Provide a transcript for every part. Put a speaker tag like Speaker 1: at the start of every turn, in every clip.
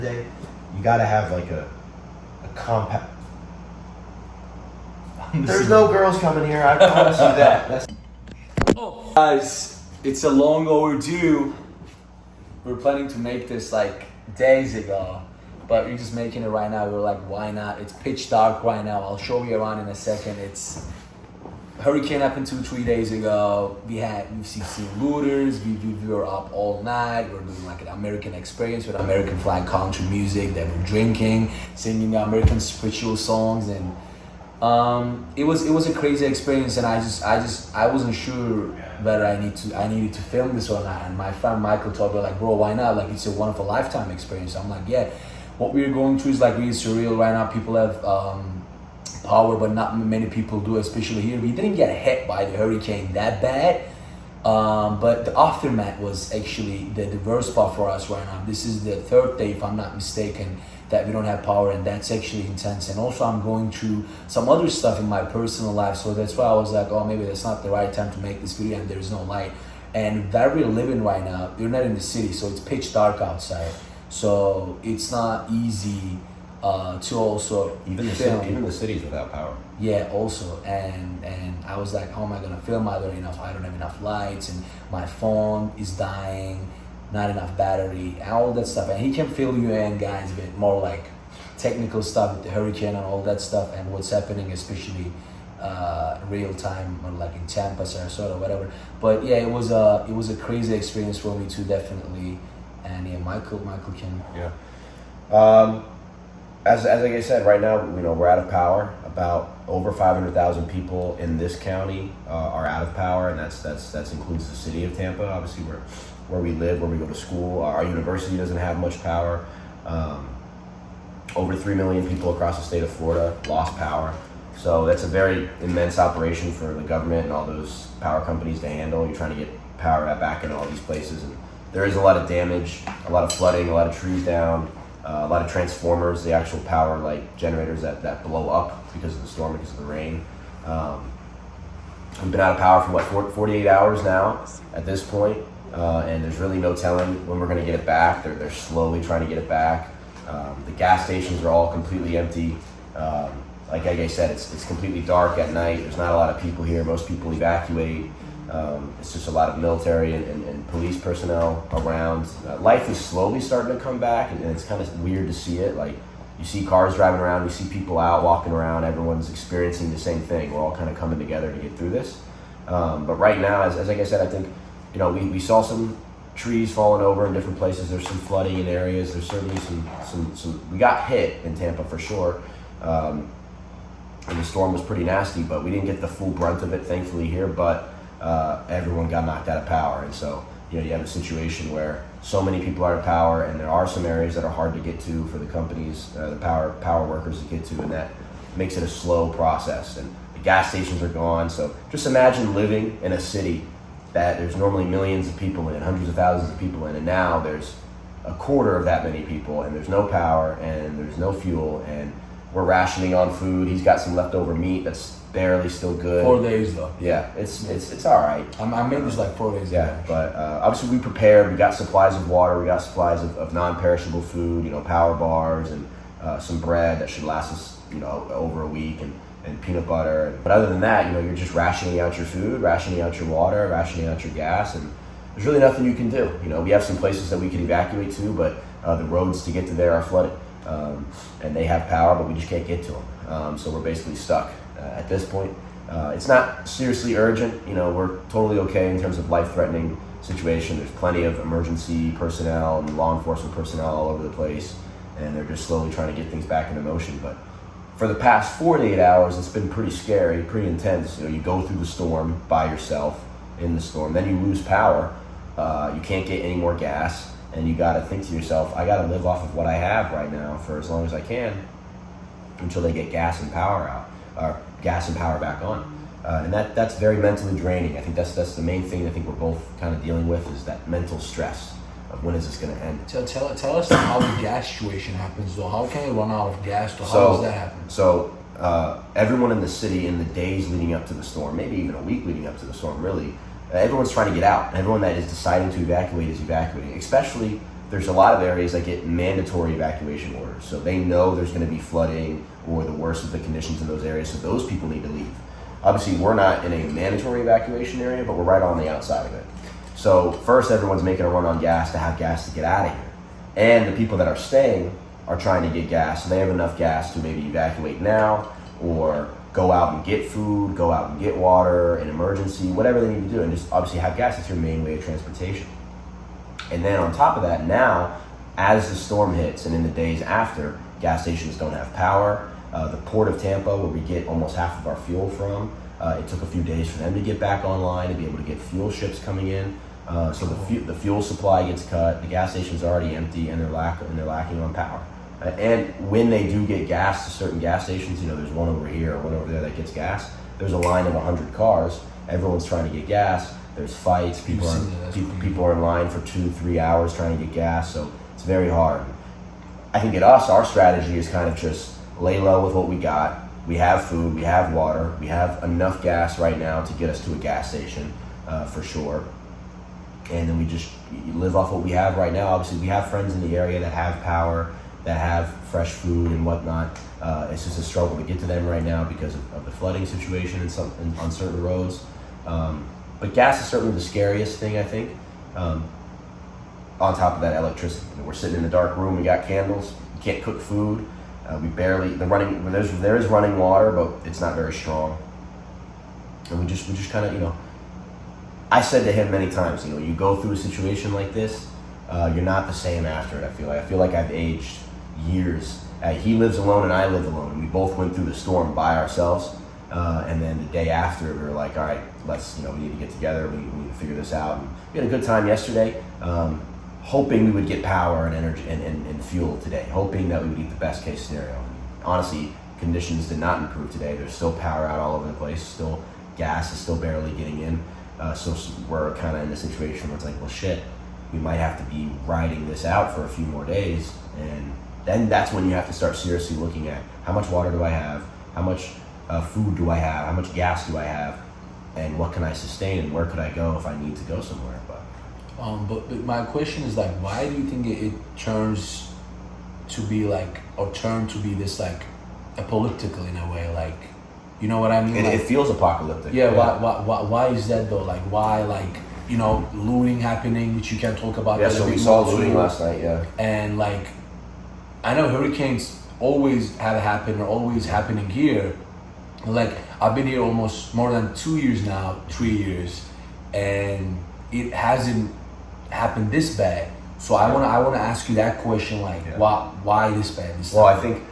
Speaker 1: You gotta have like a compact.
Speaker 2: There's no girls coming here. I promise you that.
Speaker 3: Oh, guys, it's a long overdue. We're planning to make this like days ago, but we're just making it right now. We're like, why not? It's pitch dark right now. I'll show you around in a second. It's hurricane happened 2-3 days ago. We've seen looters. We were up all night. We're doing like an American experience with American flag country music. That we're drinking, singing American spiritual songs, and it was a crazy experience. And I wasn't sure whether I needed to film this or not. And my friend Michael told me like, bro, why not? Like, it's a one of a lifetime experience. I'm like, yeah. What we're going through is like really surreal right now. People have power, but not many people do, especially here. We didn't get hit by the hurricane that bad, but the aftermath was actually the worst part for us right now. This is the third day, if I'm not mistaken, that we don't have power, and that's actually intense. And also I'm going through some other stuff in my personal life, so that's why I was like, oh, maybe that's not the right time to make this video, and there's no light. And where we're living right now, we're not in the city, so it's pitch dark outside, so it's not easy to also
Speaker 1: even the cities without power.
Speaker 3: Yeah, also, and I was like, how am I gonna film? I don't have enough lights, and my phone is dying, not enough battery, and all that stuff. And he can fill you in, guys, with more like technical stuff with the hurricane and all that stuff, and what's happening, especially real time, or like in Tampa, Sarasota, whatever. But yeah, it was a crazy experience for me too, definitely. And yeah, Michael can.
Speaker 1: Yeah. As like I said, right now, we're out of power. About over 500,000 people in this county are out of power, and that includes the city of Tampa. Obviously, where we live, where we go to school. Our university doesn't have much power. Over 3 million people across the state of Florida lost power. So that's a very immense operation for the government and all those power companies to handle. You're trying to get power back in all these places, and there is a lot of damage, a lot of flooding, a lot of trees down. A lot of transformers, the actual power like generators that blow up because of the storm, because of the rain. We've been out of power for what, 48 hours now at this point, and there's really no telling when we're going to get it back. They're slowly trying to get it back. The gas stations are all completely empty. Like I said, it's completely dark at night. There's not a lot of people here. Most people evacuate. It's just a lot of military and police personnel around. Life is slowly starting to come back, and it's kind of weird to see it. Like, you see cars driving around, you see people out walking around, everyone's experiencing the same thing. We're all kind of coming together to get through this. But right now, as like I said, I think, we saw some trees falling over in different places. There's some flooding in areas. There's certainly some we got hit in Tampa for sure. And the storm was pretty nasty, but we didn't get the full brunt of it, thankfully, here. But everyone got knocked out of power, and so you have a situation where so many people are out of power, and there are some areas that are hard to get to for the companies, the power workers to get to, and that makes it a slow process. And the gas stations are gone. So just imagine living in a city that there's normally millions of people in, hundreds of thousands of people in, and now there's a quarter of that many people, and there's no power, and there's no fuel, and we're rationing on food. He's got some leftover meat that's barely still good.
Speaker 3: 4 days though.
Speaker 1: Yeah, it's all right.
Speaker 3: I made this like 4 days
Speaker 1: ago. But obviously we prepared. We got supplies of water. We got supplies of non-perishable food. Power bars and some bread that should last us over a week, and peanut butter. But other than that, you're just rationing out your food, rationing out your water, rationing out your gas, and there's really nothing you can do. We have some places that we can evacuate to, but the roads to get to there are flooded, and they have power, but we just can't get to them. So we're basically stuck. At this point, it's not seriously urgent. We're totally okay in terms of life-threatening situation. There's plenty of emergency personnel and law enforcement personnel all over the place, and they're just slowly trying to get things back into motion. But for the past 48 hours, it's been pretty scary, pretty intense. You go through the storm by yourself in the storm, then you lose power. You can't get any more gas, and you got to think to yourself, I got to live off of what I have right now for as long as I can until they get gas and power out. Gas and power back on, and that's very mentally draining. I think that's the main thing I think we're both kind of dealing with, is that mental stress of when is this going to end.
Speaker 3: Tell us how the gas situation happens though. How can you run out of gas? How does that happen?
Speaker 1: So everyone in the city, in the days leading up to the storm, maybe even a week leading up to the storm, really, everyone's trying to get out. Everyone that is deciding to evacuate is evacuating, especially there's a lot of areas that get mandatory evacuation orders. So they know there's going to be flooding or the worst of the conditions in those areas. So those people need to leave. Obviously, we're not in a mandatory evacuation area, but we're right on the outside of it. So first, everyone's making a run on gas to have gas to get out of here. And the people that are staying are trying to get gas. So they have enough gas to maybe evacuate now or go out and get food, go out and get water, an emergency, whatever they need to do. And just obviously have gas. It's your main way of transportation. And then on top of that, now, as the storm hits and in the days after, gas stations don't have power. The Port of Tampa, where we get almost half of our fuel from, it took a few days for them to get back online, to be able to get fuel ships coming in. So the fuel supply gets cut, the gas station's already empty, and they're lacking on power. And when they do get gas to certain gas stations, there's one over here or one over there that gets gas, there's a line of 100 cars, everyone's trying to get gas, there's fights, people are in line for 2-3 hours trying to get gas, so it's very hard. I think at us, our strategy is kind of just lay low with what we got. We have food, we have water, we have enough gas right now to get us to a gas station for sure. And then we just live off what we have right now. Obviously, we have friends in the area that have power, that have fresh food and whatnot. It's just a struggle to get to them right now because of the flooding situation on certain roads. But gas is certainly the scariest thing, I think. On top of that, electricity. We're sitting in a dark room, we got candles, we can't cook food. There is running water, but it's not very strong. And we just kind of, I said to him many times, you go through a situation like this, you're not the same after it. I feel like I've aged years. He lives alone and I live alone. We both went through the storm by ourselves. And then the day after, we were like, all right, we need to get together. We need to figure this out. And we had a good time yesterday, hoping we would get power and energy and fuel today, hoping that we would eat the best case scenario. Honestly, conditions did not improve today. There's still power out all over the place. Still, gas is still barely getting in. So we're kind of in a situation where it's like, well, shit, we might have to be riding this out for a few more days. And then that's when you have to start seriously looking at how much water do I have? How much food do I have? How much gas do I have? And what can I sustain? And where could I go if I need to go somewhere?
Speaker 3: But my question is why do you think it turns to be turn to be this a political in a way, you know what I mean?
Speaker 1: It feels apocalyptic.
Speaker 3: Yeah. Why is that though? Why looting happening, which you can talk about.
Speaker 1: Yeah. So we saw looting last night. Yeah.
Speaker 3: And I know hurricanes always have happened or always happening here. I've been here almost more than 2 years now, 3 years, and it hasn't happened this bad. So I wanna ask you that question, why this bad?
Speaker 1: I think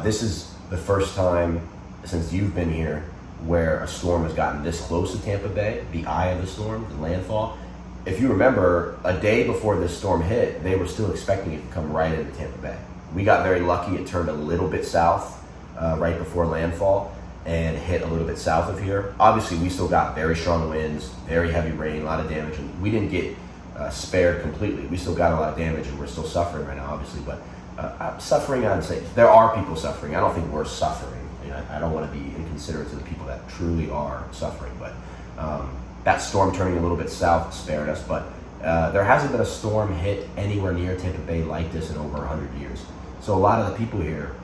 Speaker 1: this is the first time since you've been here where a storm has gotten this close to Tampa Bay, the eye of the storm, the landfall. If you remember, a day before this storm hit, they were still expecting it to come right into Tampa Bay. We got very lucky. It turned a little bit south right before landfall and hit a little bit south of here. Obviously, we still got very strong winds, very heavy rain, a lot of damage, and we didn't get spared completely. We still got a lot of damage, and we're still suffering right now, obviously. But suffering, I'd say there are people suffering. I don't think we're suffering. I don't want to be inconsiderate to the people that truly are suffering. But that storm turning a little bit south spared us. But there hasn't been a storm hit anywhere near Tampa Bay like this in over 100 years. So a lot of the people here,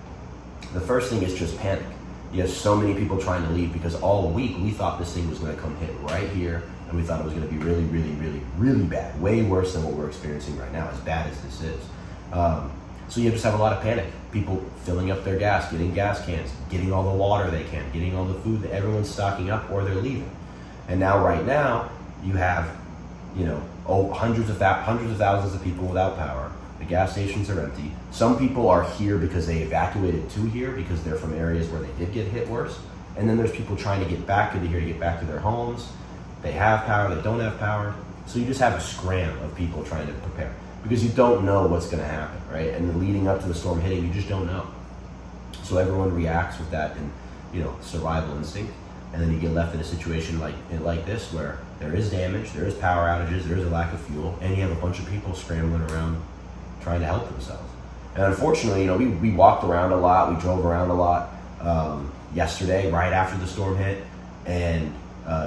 Speaker 1: the first thing is just panic. You have so many people trying to leave because all week we thought this thing was going to come hit right here, and we thought it was going to be really, really, really, really bad, way worse than what we're experiencing right now, as bad as this is. So you just have a lot of panic. People filling up their gas, getting gas cans, getting all the water they can, getting all the food that everyone's stocking up, or they're leaving. And now, right now, you have, hundreds of thousands of people without power. The gas stations are empty. Some people are here because they evacuated to here because they're from areas where they did get hit worse. And then there's people trying to get back into here to get back to their homes. They have power, they don't have power. So you just have a scram of people trying to prepare because you don't know what's going to happen, right? And leading up to the storm hitting, you just don't know. So everyone reacts with that and survival instinct. And then you get left in a situation like this where there is damage, there is power outages, there is a lack of fuel, and you have a bunch of people scrambling around trying to help themselves. And unfortunately, we walked around a lot, we drove around a lot yesterday, right after the storm hit, and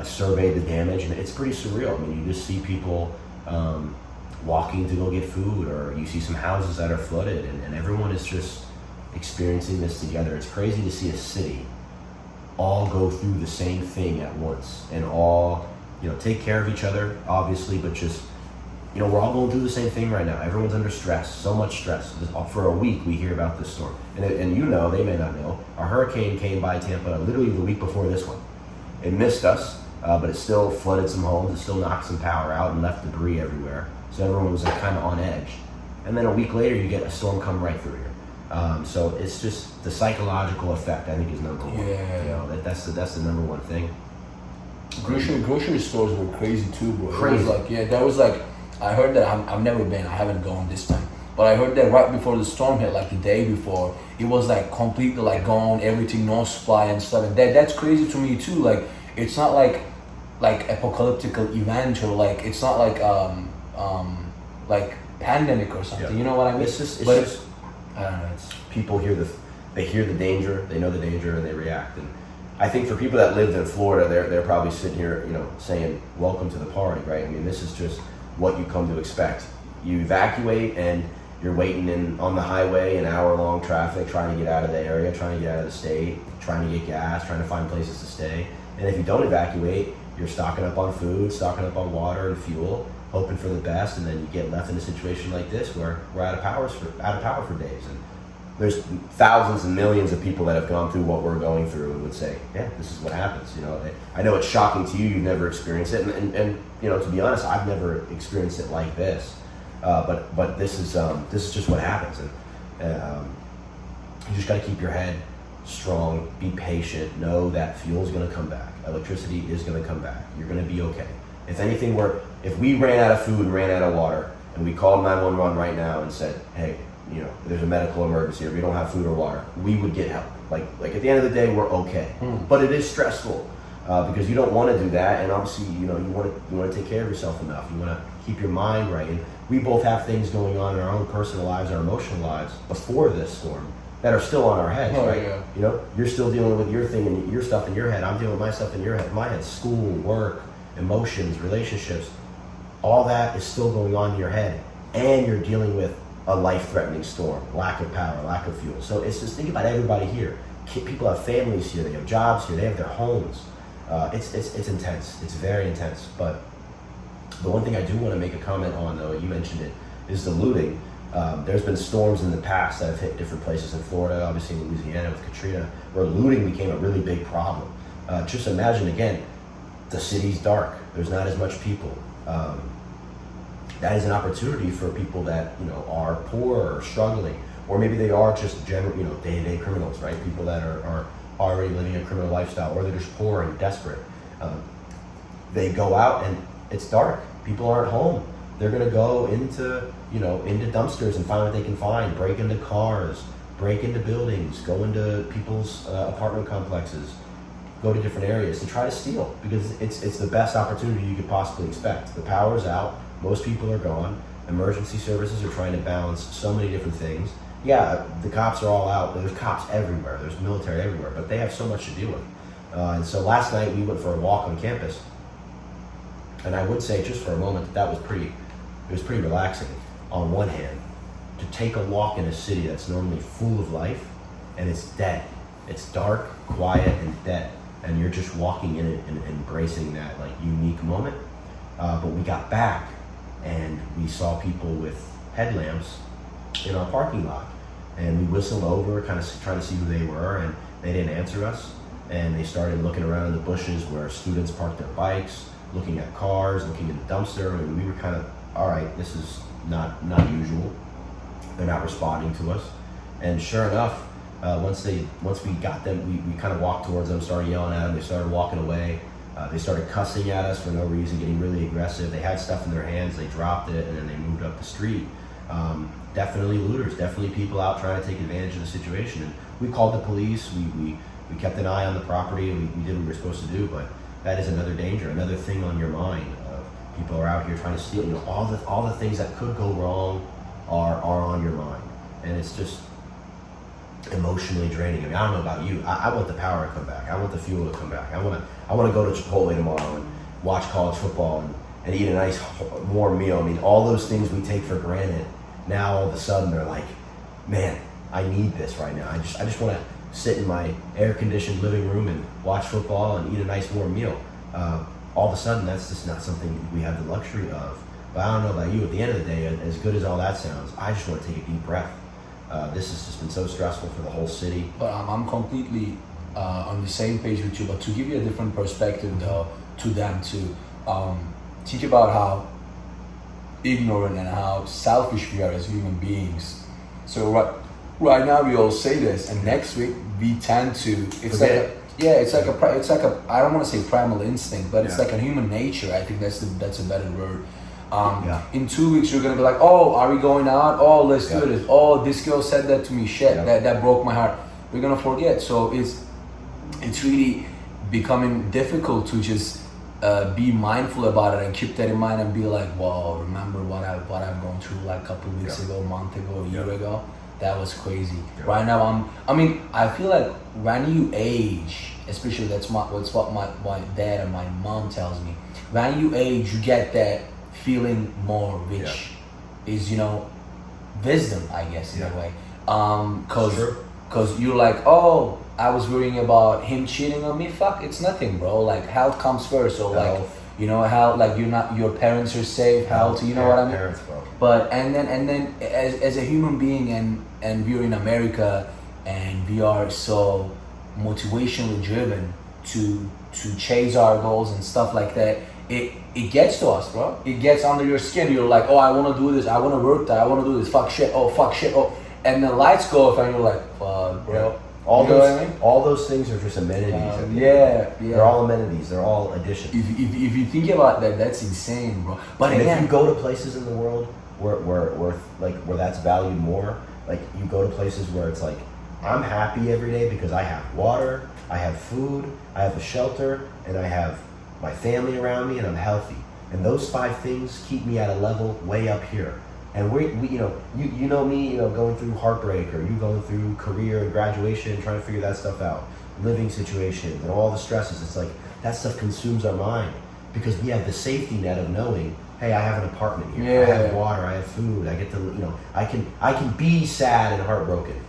Speaker 1: surveyed the damage, and it's pretty surreal. I mean, you just see people walking to go get food, or you see some houses that are flooded, and everyone is just experiencing this together. It's crazy to see a city all go through the same thing at once, and all, you know, take care of each other, obviously, but just, you know, we're all going through the same thing right now. Everyone's under stress, so much stress. For a week, we hear about this storm. And you know, they may not know, a hurricane came by Tampa literally the week before this one. It missed us, but it still flooded some homes. It still knocked some power out and left debris everywhere. So everyone was like kind of on edge. And then a week later, you get a storm come right through here. So it's just the psychological effect, I think, is number one.
Speaker 3: Yeah.
Speaker 1: You know, that's the number one thing.
Speaker 3: Grocery stores were crazy too, bro.
Speaker 1: Crazy.
Speaker 3: That was like, I heard that, I've never been, I haven't gone this time, but I heard that right before the storm hit, like the day before, it was like completely like gone, everything, no supply and stuff. And that's crazy to me too. Like, it's not like apocalyptic event, or like, it's not like pandemic or something.
Speaker 1: Yeah.
Speaker 3: You know what I mean?
Speaker 1: It's just
Speaker 3: I don't know. It's
Speaker 1: people hear the danger, they know the danger, and they react. And I think for people that lived in Florida, they're probably sitting here, you know, saying, "Welcome to the party," right? I mean, this is just what you come to expect. You evacuate, and you're waiting on the highway in hour-long traffic, trying to get out of the area, trying to get out of the state, trying to get gas, trying to find places to stay. And if you don't evacuate, you're stocking up on food, stocking up on water and fuel, hoping for the best, and then you get left in a situation like this where we're out of power for days. And there's thousands and millions of people that have gone through what we're going through and would say, yeah, this is what happens. You know, I know it's shocking to you, you've never experienced it, and you know, to be honest, I've never experienced it like this. But this is just what happens, and you just got to keep your head strong, be patient, know that fuel is going to come back, electricity is going to come back, you're going to be okay. If anything, if we ran out of food and ran out of water, and we called 911 right now and said, hey, you know, there's a medical emergency, or we don't have food or water, we would get help. Like at the end of the day, we're okay. But it is stressful because you don't want to do that, and obviously, you know, you want to take care of yourself enough. You want to keep your mind right. And we both have things going on in our own personal lives, our emotional lives before this storm that are still on our heads, right?
Speaker 3: Yeah.
Speaker 1: You know, you're still dealing with your thing and your stuff in your head. I'm dealing with my stuff in my head. School, work, emotions, relationships, all that is still going on in your head, and you're dealing with a life-threatening storm, lack of power, lack of fuel. So it's just, think about everybody here. People have families here, they have jobs here, they have their homes. It's intense, it's very intense. But the one thing I do want to make a comment on, though, you mentioned it, is the looting. There's been storms in the past that have hit different places in Florida, obviously in Louisiana with Katrina, where looting became a really big problem. Just imagine, again, the city's dark, there's not as much people. That is an opportunity for people that, you know, are poor or struggling, or maybe they are just general, you know, day-to-day criminals, right? People that are already living a criminal lifestyle, or they're just poor and desperate. They go out and it's dark. People aren't home. They're gonna go into dumpsters and find what they can find, break into cars, break into buildings, go into people's apartment complexes, go to different areas to try to steal, because it's the best opportunity you could possibly expect. The power's out. Most people are gone. Emergency services are trying to balance so many different things. Yeah, the cops are all out. There's cops everywhere. There's military everywhere, but they have so much to deal with. And so last night we went for a walk on campus, and I would say just for a moment that was pretty relaxing. On one hand, to take a walk in a city that's normally full of life, and it's dead. It's dark, quiet, and dead, and you're just walking in it and embracing that like unique moment. But we got back, and we saw people with headlamps in our parking lot, and we whistled over, kind of trying to see who they were, and they didn't answer us. And they started looking around in the bushes where students parked their bikes, looking at cars, looking in the dumpster, and we were kind of, all right, this is not usual. They're not responding to us. And sure enough, once we got them, we kind of walked towards them, started yelling at them. They started walking away. They started cussing at us for no reason, getting really aggressive. They had stuff in their hands, they dropped it, and then they moved up the street. Definitely looters, definitely people out trying to take advantage of the situation. And we called the police, we kept an eye on the property, and we did what we were supposed to do, but that is another danger, another thing on your mind. People are out here trying to steal. You know, all the things that could go wrong are on your mind, and it's just emotionally draining. I mean, I don't know about you. I want the power to come back. I want the fuel to come back. I want to go to Chipotle tomorrow and watch college football and eat a nice warm meal. I mean, all those things we take for granted, now all of a sudden they're like, man, I need this right now. I just want to sit in my air-conditioned living room and watch football and eat a nice warm meal. All of a sudden, that's just not something we have the luxury of. But I don't know about you, at the end of the day, as good as all that sounds, I just want to take a deep breath. This has just been so stressful for the whole city.
Speaker 3: But I'm completely on the same page with you, but to give you a different perspective though, to them too, think about how ignorant and how selfish we are as human beings. So right now we all say this, and next week we tend to, it's like a I don't want to say primal instinct, but it's like a human nature. I think that's a better word. In 2 weeks you're gonna be like, oh, are we going out? Oh, let's do this. Oh, this girl said that to me. Shit, that broke my heart. We're gonna forget. So it's really becoming difficult to just be mindful about it and keep that in mind and be like, well, remember what I've gone through like a couple of weeks ago, a month ago, a year ago. That was crazy. Right now I feel like when you age, especially that's what my dad and my mom tells me. When you age, you get that feeling more, which is, wisdom, I guess, in a way. Cause you're like, oh, I was worrying about him cheating on me. Fuck, it's nothing, bro. Like, health comes first. So how, like, your parents are safe, health, you know what I mean?
Speaker 1: Parents, bro.
Speaker 3: But and then as a human being, and we're in America, and we are so motivationally driven to chase our goals and stuff like that. It gets to us, bro. It gets under your skin. You're like, oh, I want to do this. I want to work that. I want to do this. Fuck shit. Oh, and the lights go off, and you're like, fuck, bro.
Speaker 1: All those things are just amenities. They're all amenities. They're all additions.
Speaker 3: If you think about that, that's insane, bro. But
Speaker 1: and
Speaker 3: again,
Speaker 1: if you go to places in the world where that's valued more, like you go to places where it's like, I'm happy every day because I have water, I have food, I have a shelter, and I have my family around me, and I'm healthy. And those 5 things keep me at a level way up here. And we you know me, going through heartbreak, or you going through career and graduation and trying to figure that stuff out, living situations and all the stresses. It's like that stuff consumes our mind because we have the safety net of knowing, hey, I have an apartment here, I have water, I have food, I get to, I can be sad and heartbroken.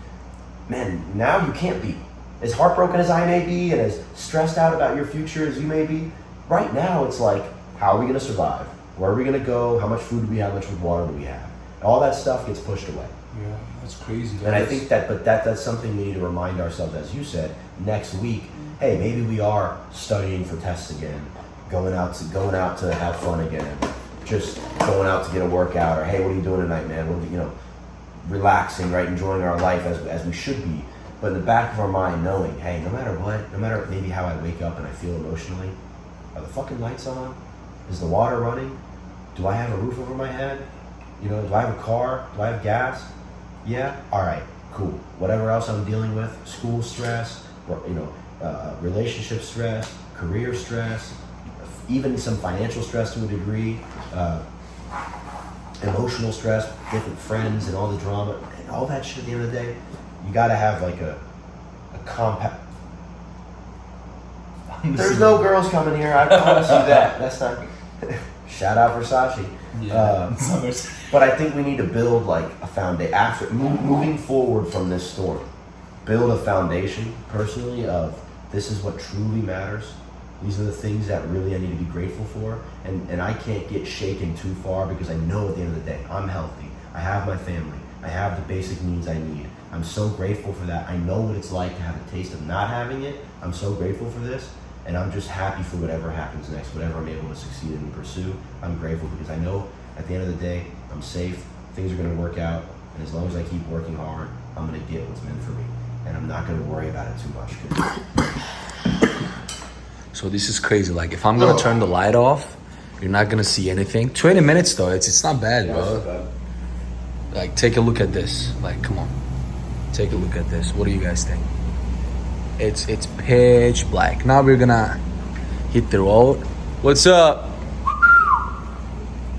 Speaker 1: Man, now you can't be. As heartbroken as I may be, and as stressed out about your future as you may be, right now it's like, how are we going to survive? Where are we going to go? How much food do we have? How much water do we have? All that stuff gets pushed away.
Speaker 3: Yeah, that's crazy.
Speaker 1: And I think that's something we need to remind ourselves, as you said, next week. Hey, maybe we are studying for tests again, going out to have fun again, just going out to get a workout, or hey, what are you doing tonight, man? We're relaxing, right, enjoying our life as we should be. But in the back of our mind, knowing, hey, no matter what, no matter maybe how I wake up and I feel emotionally, are the fucking lights on? Is the water running? Do I have a roof over my head? Do I have a car? Do I have gas? Yeah? All right, cool. Whatever else I'm dealing with, school stress, relationship stress, career stress, even some financial stress to a degree, emotional stress, different friends and all the drama, and all that shit at the end of the day, you gotta have like a compact. There's no girls coming here, I promise you that. That's not... Shout out Versace. But I think we need to build like a foundation after moving forward from this storm. Build a foundation personally of this is what truly matters. These are the things that really I need to be grateful for, and I can't get shaken too far because I know at the end of the day I'm healthy. I have my family. I have the basic needs I need. I'm so grateful for that. I know what it's like to have a taste of not having it. I'm so grateful for this. And I'm just happy for whatever happens next, whatever I'm able to succeed in and pursue. I'm grateful because I know at the end of the day, I'm safe, things are gonna work out, and as long as I keep working hard, I'm gonna get what's meant for me. And I'm not gonna worry about it too much.
Speaker 3: So this is crazy. Like, if I'm gonna turn the light off, you're not gonna see anything. 20 minutes though, it's not bad, bro.
Speaker 1: Not bad.
Speaker 3: Like, take a look at this. Like, come on. Take a look at this. What do you guys think? It's pitch black. Now we're gonna hit the road. What's up?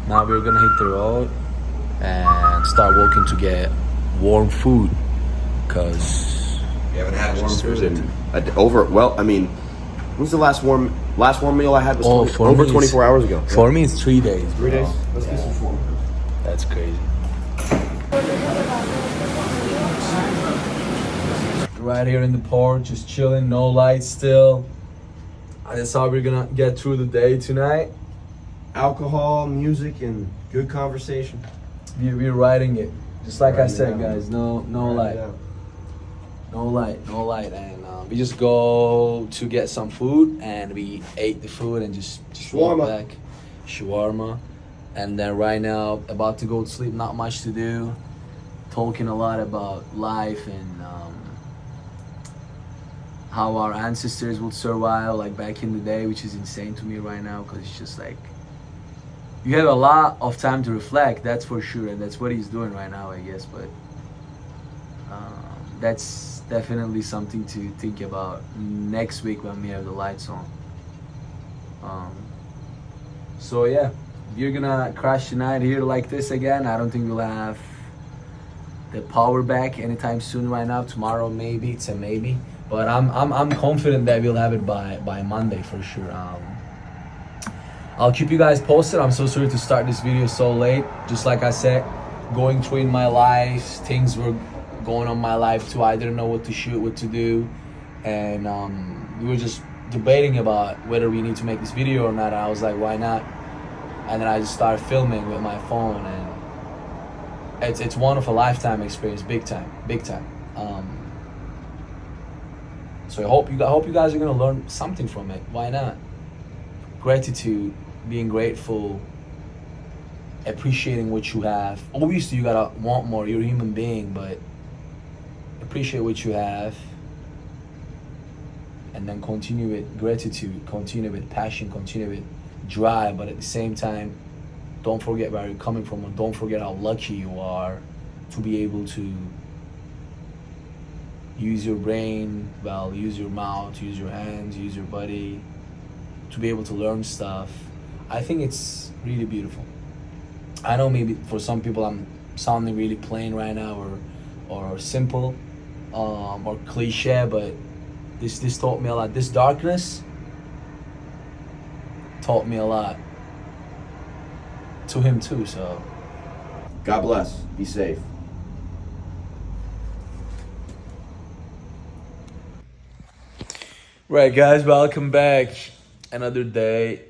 Speaker 3: Now we're gonna hit the road and start walking to get warm food, cause
Speaker 1: we haven't had warm food
Speaker 3: Thursday.
Speaker 2: When's the last warm meal I had was
Speaker 3: Oh, for
Speaker 2: over
Speaker 3: me
Speaker 2: 24 hours ago.
Speaker 3: For me, it's 3 days.
Speaker 2: 3
Speaker 3: bro.
Speaker 2: days? Let's get some form.
Speaker 3: That's crazy. Right here in the park, just chilling, no lights still. That's how we're gonna get through the day tonight.
Speaker 2: Alcohol, music, and good conversation.
Speaker 3: We're riding it, just like I
Speaker 2: Riding it
Speaker 3: said,
Speaker 2: out.
Speaker 3: guys. No light,
Speaker 2: Yeah.
Speaker 3: no light, and we just go to get some food, and we ate the food and just walk
Speaker 2: Shawarma.
Speaker 3: back, shawarma, and then right now about to go to sleep. Not much to do, talking a lot about life and how our ancestors would survive like back in the day, which is insane to me right now because it's just like you have a lot of time to reflect, that's for sure, and that's what he's doing right now, I guess. But that's definitely something to think about next week when we have the lights on. So yeah, you're gonna crash tonight here like this again. I don't think we'll have the power back anytime soon right now. Tomorrow maybe, it's a maybe, but I'm confident that we'll have it by Monday for sure. I'll keep you guys posted. I'm so sorry to start this video so late. Just like I said, going through in my life, things were going on in my life too. I didn't know what to shoot, what to do, and we were just debating about whether we need to make this video or not. I was like, why not? And then I just started filming with my phone, and it's one of a lifetime experience, big time. So I hope you guys are gonna learn something from it. Why not? Gratitude, being grateful, appreciating what you have. Obviously, you gotta want more. You're a human being, but appreciate what you have, and then continue with gratitude, continue with passion, continue with drive. But at the same time, don't forget where you're coming from, and don't forget how lucky you are to be able to use your brain, well, use your mouth, use your hands, use your body, to be able to learn stuff. I think it's really beautiful. I know maybe for some people I'm sounding really plain right now or simple or cliche, but this taught me a lot. This darkness taught me a lot to him too, so
Speaker 2: God bless. Be safe.
Speaker 3: right, guys, welcome back. Another day.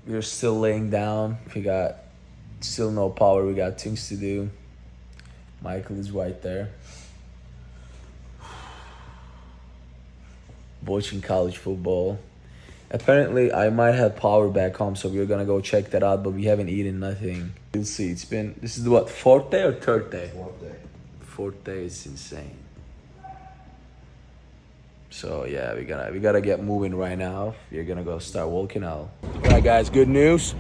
Speaker 3: We're still laying down. We got still no power. We got things to do. Michael is right there. Watching college football. Apparently, I might have power back home, so we're gonna go check that out. But we haven't eaten nothing. We'll see. This is what, fourth day or third day? Fourth day is insane. So yeah, we gotta get moving right now. We're gonna go start walking out. Alright guys, good news.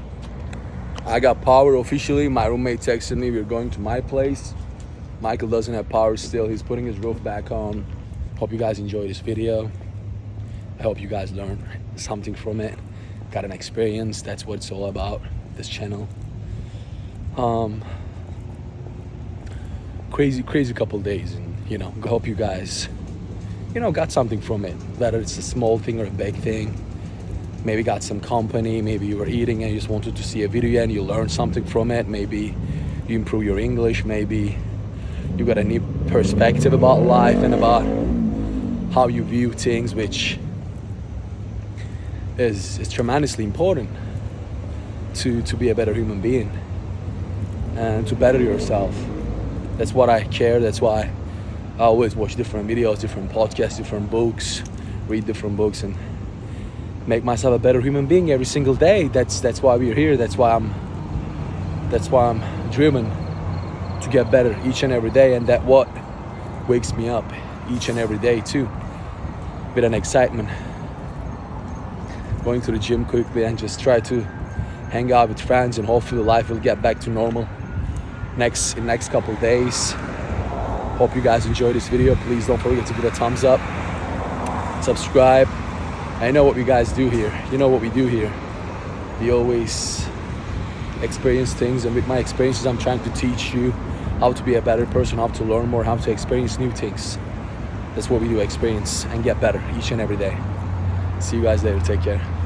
Speaker 3: I got power officially. My roommate texted me, we're going to my place. Michael doesn't have power still. He's putting his roof back on. Hope you guys enjoy this video. I hope you guys learn something from it. Got an experience. That's what it's all about, this channel. Crazy couple days, and hope you guys got something from it, whether it's a small thing or a big thing. Maybe got some company, maybe you were eating and you just wanted to see a video and you learned something from it. Maybe you improve your English, maybe you got a new perspective about life and about how you view things, which is tremendously important to be a better human being and to better yourself. That's what I care. That's why I always watch different videos, different podcasts, different books, read different books, and make myself a better human being every single day. That's why we're here. That's why I'm driven to get better each and every day, and that what wakes me up each and every day too, with an excitement. Going to the gym quickly and just try to hang out with friends, and hopefully life will get back to normal in next couple of days. Hope you guys enjoy this video. Please don't forget to give it a thumbs up, subscribe. I know what we guys do here. You know what we do here. We always experience things, and with my experiences I'm trying to teach you how to be a better person, how to learn more, how to experience new things. That's what we do, experience and get better each and every day. See you guys later. Take care.